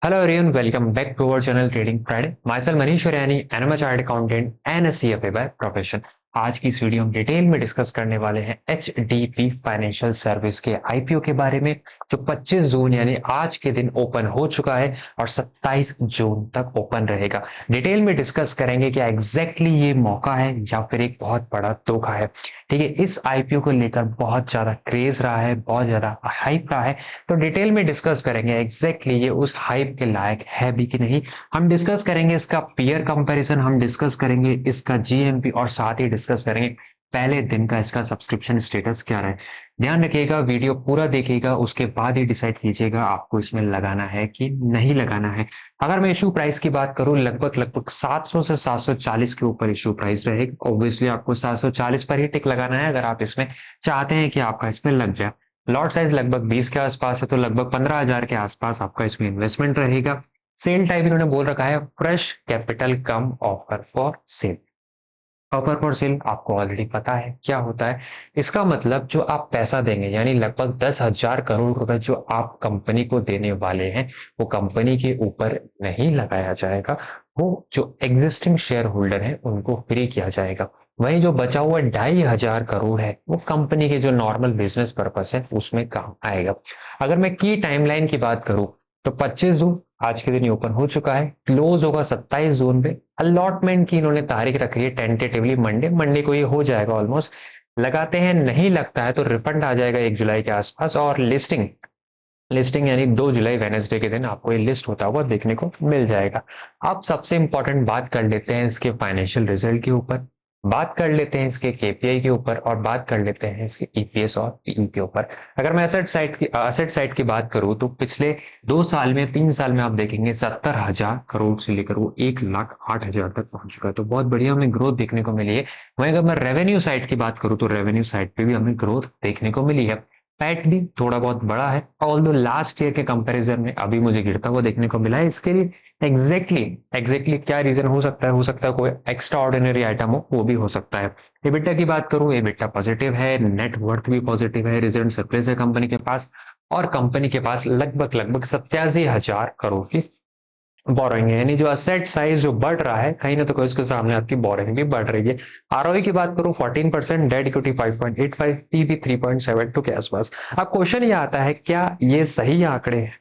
Hello everyone, welcome back to our channel Trading Friday. Myself Manish Suryani and I'm a chartered accountant and a CFA by profession. आज की इस video में detail में discuss करने वाले हैं HDB financial service के IPO के बारे में, जो 25 जून यानी आज के दिन ओपन हो चुका है और 27 जून तक ओपन रहेगा। डिटेल में डिस्कस करेंगे कि एग्जैक्टली ये मौका है या फिर एक बहुत बड़ा धोखा है। ठीक है, इस आईपीओ को लेकर बहुत ज्यादा क्रेज रहा है, बहुत ज्यादा हाइप रहा है, तो डिटेल में डिस्कस करेंगे एग्जैक्टली ये उस हाइप के लायक है भी कि नहीं। हम डिस्कस करेंगे इसका पीयर कंपैरिजन, हम डिस्कस करेंगे इसका जीएमपी और साथ ही डिस्कस करेंगे पहले दिन का इसका सब्सक्रिप्शन स्टेटस क्या रहा है। ध्यान रखिएगा, वीडियो पूरा देखिएगा, उसके बाद ही डिसाइड कीजिएगा आपको इसमें लगाना है कि नहीं लगाना है। अगर मैं इशू प्राइस की बात करूं, लगभग लगभग 700 से 740 के ऊपर इशू प्राइस रहेगा। ऑब्वियसली आपको 740 पर ही टिक लगाना है अगर आप इसमें चाहते हैं कि आपका इसमें लग जाए। लॉट साइज लगभग 20 के आसपास है, तो लगभग 15,000 के आसपास आपका इसमें इन्वेस्टमेंट रहेगा। सेल टाइप इन्होंने बोल रखा है fresh capital come offer for sale. Offer for sale आपको ऑलरेडी पता है क्या होता है। इसका मतलब जो आप पैसा देंगे यानी लगभग 10,000 करोड़ रुपए जो आप कंपनी को देने वाले हैं, वो कंपनी के ऊपर नहीं लगाया जाएगा, वो जो एग्जिस्टिंग शेयर होल्डर है उनको फ्री किया जाएगा। वहीं जो बचा हुआ 2,500 करोड़ है वो कंपनी के जो नॉर्मल बिजनेस पर्पस है उसमें काम आएगा। अगर मैं की टाइमलाइन की बात करूं तो 25 जून आज के दिन ही ओपन हो चुका है, क्लोज होगा 27 जून पे। अलॉटमेंट की इन्होंने तारीख रखी है टेंटेटिवली मंडे, मंडे को ये हो जाएगा ऑलमोस्ट। लगाते हैं नहीं लगता है तो रिफंड आ जाएगा 1 जुलाई के आसपास। और लिस्टिंग लिस्टिंग यानी 2 जुलाई वेनेसडे के दिन आपको ये लिस्ट होता हुआ देखने को मिल जाएगा। अब सबसे इंपॉर्टेंट बात कर लेते हैं इसके फाइनेंशियल रिजल्ट के ऊपर, बात कर लेते हैं इसके केपीआई के ऊपर और बात कर लेते हैं इसके ईपीएस और पीई के ऊपर। अगर मैं एसेट साइड की बात करूं तो पिछले 2 साल में 3 साल में आप देखेंगे 70,000 करोड़ से लेकर वो 1,08,000 तक पहुंच चुका है, तो बहुत बढ़िया हमें ग्रोथ देखने को मिली है। वहीं अगर मैं रेवेन्यू साइड की बात करूं तो रेवेन्यू साइड पे भी हमें ग्रोथ देखने को मिली है। पैट भी थोड़ा बहुत बड़ा है, ऑल्दो लास्ट ईयर के कंपैरिजन में अभी मुझे गिरता हुआ देखने को मिला है। इसके लिए एग्जैक्टली एग्जैक्टली क्या रीजन हो सकता है, हो सकता है कोई एक्स्ट्रा ऑर्डिनरी आइटम हो, वो भी हो सकता है। एबिटा की बात करूं, एबिटा पॉजिटिव है, नेट वर्थ भी पॉजिटिव है, रिजल्ट सरप्लस है कंपनी के पास। और कंपनी के पास लगभग लगभग 87,000 करोड़ की बोरोइंग है, यानी जो असेट साइज जो बढ़ रहा है कहीं ना तो उसके सामने आपकी बोरोइंग भी बढ़ रही है। आरओई की बात करूं 14%, डेट इक्विटी 5.85, पीबी 3.72 के आसपास। अब क्वेश्चन ये आता है क्या ये सही आंकड़े हैं,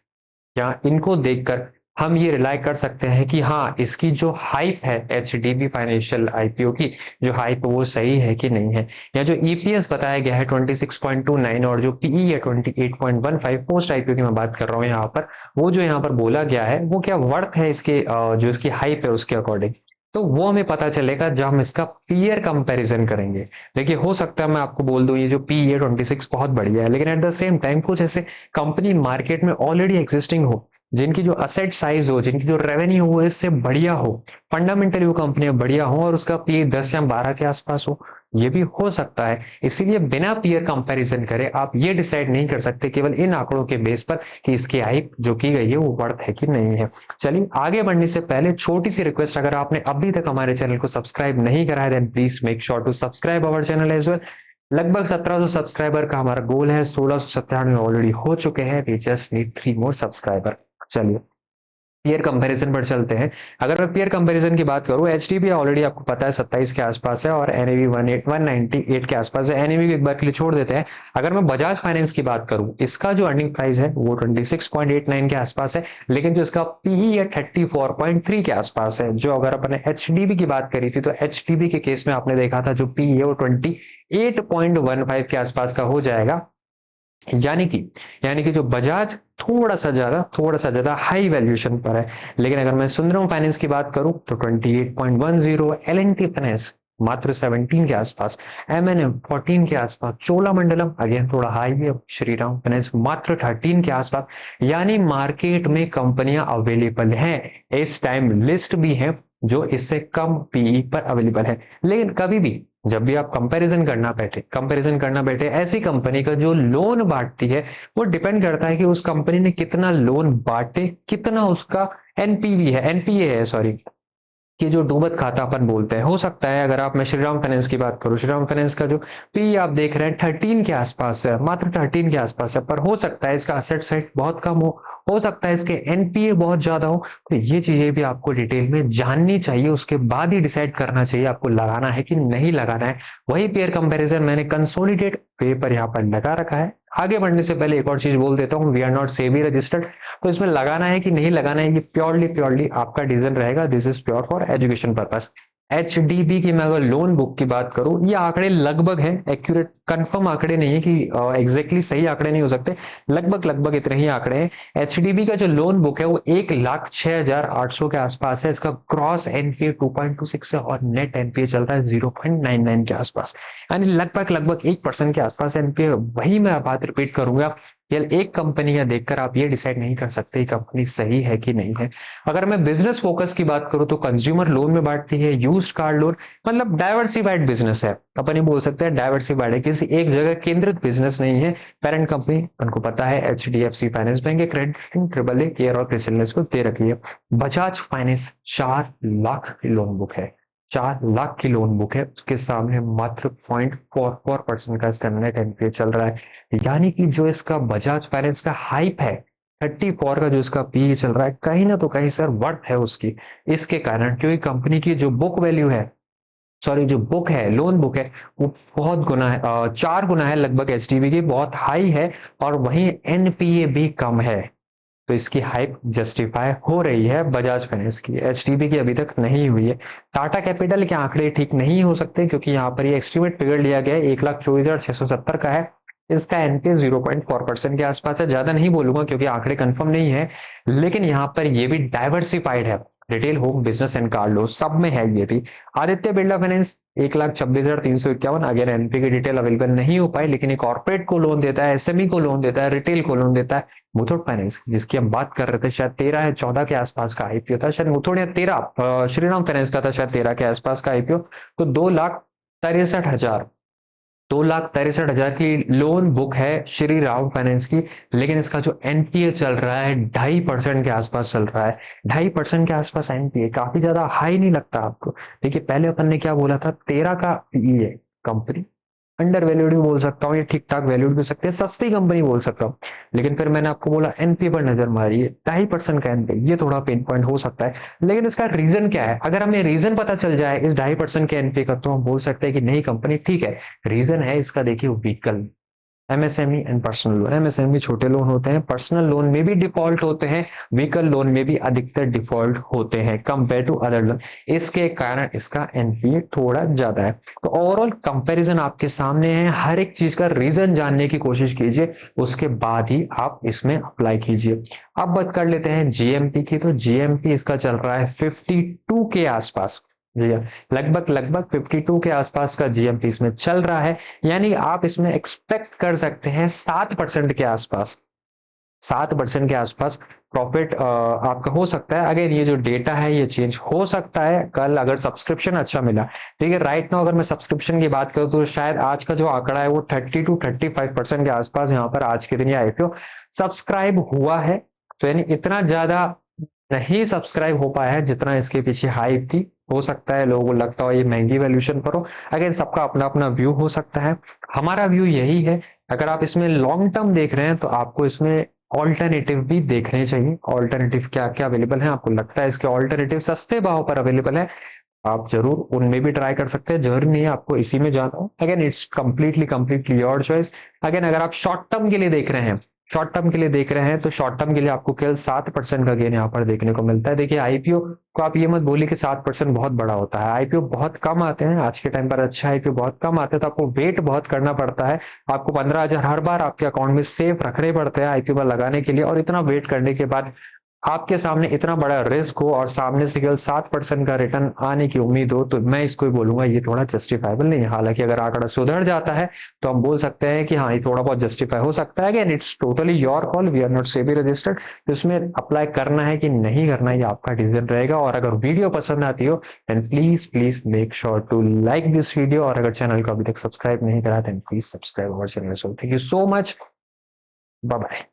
क्या इनको देखकर हम ये रिलाई कर सकते हैं कि हाँ इसकी जो हाइप है एचडीबी फाइनेंशियल आईपीओ की, जो हाइप वो सही है कि नहीं है। या जो ईपीएस बताया गया है 26.29 और जो पीई है 28.15, पोस्ट आईपीओ की मैं बात कर रहा हूँ यहाँ पर, वो जो यहाँ पर बोला गया है वो क्या वर्थ है इसके, जो इसकी हाइप है उसके अकॉर्डिंग, तो वो हमें पता चलेगा जब हम इसका पीयर कंपैरिजन करेंगे। देखिए हो सकता है मैं आपको बोल दूं ये जो पी है 26 बहुत बढ़िया है, लेकिन एट द सेम टाइम कुछ ऐसे कंपनी मार्केट में ऑलरेडी एग्जिस्टिंग हो, जिनकी जो असेट साइज हो, जिनकी जो रेवेन्यू हो इससे बढ़िया हो, फंडामेंटली वो कंपनियां बढ़िया हो और उसका पी 10 या 12 के आसपास हो, ये भी हो सकता है। इसीलिए बिना पीयर कंपैरिजन करे आप ये डिसाइड नहीं कर सकते केवल इन आंकड़ों के बेस पर कि इसकी हाइप जो की गई है वो वर्थ है कि नहीं है। चलिए आगे बढ़ने से पहले छोटी सी रिक्वेस्ट, अगर आपने अभी तक हमारे चैनल को सब्सक्राइब नहीं करा है then please make sure to subscribe our channel as well. लगभग 1700 सब्सक्राइबर का हमारा गोल है, 1697 ऑलरेडी हो चुके हैं, we just need 3 more subscriber. चलिए पीयर कंपैरिजन पर चलते हैं। अगर मैं पीयर कंपैरिजन की बात करूं, एचडीबी ऑलरेडी आपको पता है 27 के आसपास है और एनएवी 198 के आसपास है, एनएवी एक बार के लिए छोड़ देते हैं। अगर मैं बजाज फाइनेंस की बात करूं, इसका जो अर्निंग प्राइस है वो 26.89 के आसपास है, लेकिन जो इसका पीई है 34.3 के आसपास है। जो अगर अपने एचडीबी की बात करी थी तो एचडीबी के केस में आपने देखा था जो पीई है वो 28.15 के आसपास का हो जाएगा। यानी कि यानी कि जो बजाज थोड़ा सा ज्यादा हाई वैल्यूएशन पर है। लेकिन अगर मैं सुंदरम फाइनेंस की बात करूं तो 28.10, एल&टी फाइनेंस मात्र 17 के आसपास, एमएनएम 14 के आसपास, चोलामंडलम अगेन थोड़ा हाई है, श्रीराम फाइनेंस मात्र 13 के आसपास। यानी मार्केट में कंपनियां अवेलेबल हैं, इस टाइम लिस्ट भी है जो इससे कम पीई पर अवेलेबल है। लेकिन कभी भी जब भी आप कंपैरिजन करना बैठे ऐसी कंपनी का जो लोन बांटती है, वो डिपेंड करता है कि उस कंपनी ने कितना लोन बांटे, कितना उसका एनपीवी है, एनपीए है सॉरी, कि जो डूबत खाता अपन बोलते हैं, हो सकता है अगर आप मैं श्रीराम फाइनेंस की बात करूं, श्रीराम फाइनेंस का जो पी आप देख रहे हैं 13 के आसपास है, मात्र 13 के आसपास है, पर हो सकता है इसका असेट साइड बहुत कम हो सकता है इसके एनपीए बहुत ज्यादा हो। तो ये चीजें भी आपको डिटेल में जाननी चाहिए, उसके बाद ही डिसाइड करना चाहिए आपको लगाना है कि नहीं लगाना है। वही पेयर कंपैरिजन मैंने कंसोलिडेट पे पर यहाँ पर लगा रखा है। आगे बढ़ने से पहले एक और चीज बोल देता हूँ, we are not SEBI registered, तो इसमें लगाना है कि नहीं लगाना है ये प्योरली आपका डिसीजन रहेगा। This is pure for education purpose. HDB की मैं अगर लोन बुक की बात करूं, ये आंकड़े लगभग है, एक्यूरेट कंफर्म आंकड़े नहीं है कि एग्जैक्टली सही आंकड़े नहीं हो सकते, लगभग इतने ही आंकड़े हैं। एचडीबी का जो लोन बुक है वो 1,06,800 के आसपास है, इसका क्रॉस एनपीए 2.26 है और नेट एनपीए चल रहा है 0.99 के आसपास, यानी लगभग 1% के आसपास एनपीए। वही मैं बात रिपीट करूंगा, केवल एक कंपनी का देखकर आप ये डिसाइड नहीं कर सकते कंपनी सही है कि नहीं है। अगर मैं बिजनेस फोकस की बात करूं तो कंज्यूमर लोन में बांटती है, यूज्ड कार लोन, मतलब डाइवर्सिफाइड बिजनेस है, अपन ये बोल सकते हैं डाइवर्सिफाइड है, किसी एक जगह केंद्रित बिजनेस नहीं है। पेरेंट कंपनी उनको पता है एचडीएफसी फाइनेंस बैंक है, क्रेडिट ट्रिपल ए केयर और क्रिसिल को दे रखी है। बजाज फाइनेंस 4 लाख की लोन बुक है, 4 लाख की लोन बुक है, उसके सामने मात्र 0.44% का इसका नेट एनपीए चल रहा है। यानी कि जो इसका बजाज फाइनेंस का हाइप है 34 का, जो इसका पी चल रहा है, कहीं ना तो कहीं सर वर्थ है उसकी, इसके कारण, क्योंकि कंपनी की जो बुक वैल्यू है, सॉरी जो बुक है, लोन बुक है, वो बहुत गुना है, 4 गुना है लगभग एचडीबी की, बहुत हाई है, और वहीं एनपीए भी कम है। तो इसकी हाइप जस्टिफाई हो रही है बजाज फाइनेंस की, एचडीबी की अभी तक नहीं हुई है। टाटा कैपिटल के आंकड़े ठीक नहीं हो सकते, क्योंकि यहाँ पर ये एस्टिमेट फिगर लिया गया है 1,24,670 का है, इसका एनपीए 0.4% के आसपास है। ज्यादा नहीं बोलूंगा क्योंकि आंकड़े कंफर्म नहीं है, लेकिन यहाँ पर ये भी डाइवर्सिफाइड है, retail, home, business and car loan सब में है ये भी। आदित्य बिरला फाइनेंस 1,26,351, अगर एनपी की डिटेल अवेलेबल नहीं हो पाई, लेकिन एक कॉर्पोरेट को लोन देता है, एसएमई को लोन देता है, रिटेल को लोन देता है। मुथूट फाइनेंस जिसकी हम बात कर रहे थे, शायद 13 या 14 के आसपास का आईपीओ था, शायद मुथूट या 13, श्रीराम फाइनेंस का था शायद 13 के आसपास का आईपीओ। तो 2,63,000, 2,63,000 की लोन बुक है श्री राम फाइनेंस की, लेकिन इसका जो एनपीए चल रहा है 2.5% के आसपास चल रहा है। 2.5% के आसपास एनपीए काफी ज्यादा हाई नहीं लगता आपको? देखिए पहले अपन ने क्या बोला था, 13 का पीई है कंपनी, अंडर वैल्यूड भी बोल सकता हूँ, ये ठीक ठाक वैल्यूड भी सकते हैं, सस्ती कंपनी बोल सकता हूँ। लेकिन फिर मैंने आपको बोला एनपी पर नजर मारिए, 2.5% का एनपी, ये थोड़ा पेन पॉइंट हो सकता है। लेकिन इसका रीजन क्या है, अगर हमें रीजन पता चल जाए इस 2.5% के एनपी का, तो हम बोल सकते हैं कि नहीं कंपनी ठीक है। रीजन है इसका, देखिए vehicle, MSME and personal loan. MSME छोटे लोन होते हैं, पर्सनल लोन में भी डिफॉल्ट होते हैं, व्हीकल लोन में भी अधिकतर डिफॉल्ट होते हैं कंपेयर टू अदर लोन, इसके कारण इसका एनपीए थोड़ा ज्यादा है। तो ओवरऑल कंपैरिजन आपके सामने है, हर एक चीज का रीजन जानने की कोशिश कीजिए, उसके बाद ही आप इसमें अप्लाई कीजिए। अब बात कर लेते हैं जीएमपी की, तो जीएमपी इसका चल रहा है 52 के आसपास, जी हाँ, लगभग 52 के आसपास का जीएमपी इसमें चल रहा है। यानी आप इसमें एक्सपेक्ट कर सकते हैं 7% के आसपास, 7% के आसपास प्रॉफिट आपका हो सकता है। अगर ये जो डेटा है ये चेंज हो सकता है कल, अगर सब्सक्रिप्शन अच्छा मिला। ठीक है, राइट नाउ अगर मैं सब्सक्रिप्शन की बात करूं तो शायद आज का जो आंकड़ा है वो 30 to 35% के आसपास यहाँ पर आज के दिन या आईपीओ सब्सक्राइब हुआ है। तो यानी इतना ज्यादा नहीं सब्सक्राइब हो पाया है जितना इसके पीछे हाइप थी। हो सकता है लोगों को लगता हो ये महंगी वैल्यूएशन पर हो, अगर सबका अपना अपना व्यू हो सकता है। हमारा व्यू यही है, अगर आप इसमें लॉन्ग टर्म देख रहे हैं तो आपको इसमें ऑल्टरनेटिव भी देखने चाहिए। ऑल्टरनेटिव क्या क्या अवेलेबल है, आपको लगता है इसके ऑल्टरनेटिव सस्ते भाव पर अवेलेबल है, आप जरूर उनमें भी ट्राई कर सकते हैं, जरूरी नहीं है आपको इसी में जाना हो। Again it's completely your choice. Again अगर आप शॉर्ट टर्म के लिए देख रहे हैं, शॉर्ट टर्म के लिए देख रहे हैं, तो शॉर्ट टर्म के लिए आपको केवल 7% का गेन यहाँ पर देखने को मिलता है। देखिए आईपीओ को आप ये मत बोलिए कि 7% बहुत बड़ा होता है, आईपीओ बहुत कम आते हैं आज के टाइम पर, अच्छा आईपीओ बहुत कम आते हैं, तो आपको वेट बहुत करना पड़ता है। आपको 15,000 हर बार आपके अकाउंट में सेफ रखने पड़ते हैं आईपीओ पर लगाने के लिए, और इतना वेट करने के बाद आपके सामने इतना बड़ा रिस्क हो और सामने से केवल 7% का रिटर्न आने की उम्मीद हो, तो मैं इसको ही बोलूंगा ये थोड़ा जस्टिफाइबल नहीं है। हालांकि अगर आंकड़ा सुधर जाता है तो हम बोल सकते हैं कि हाँ ये थोड़ा बहुत जस्टिफाई हो सकता है। Again it's totally your call, we are not SEBI registered, इसमें अप्लाई करना है कि नहीं करना है ये आपका डिसीजन रहेगा। और अगर वीडियो पसंद आती हो then please please make sure to like this video, और अगर चैनल को अभी तक सब्सक्राइब नहीं करा then please subscribe our channel. So thank you so much, bye bye.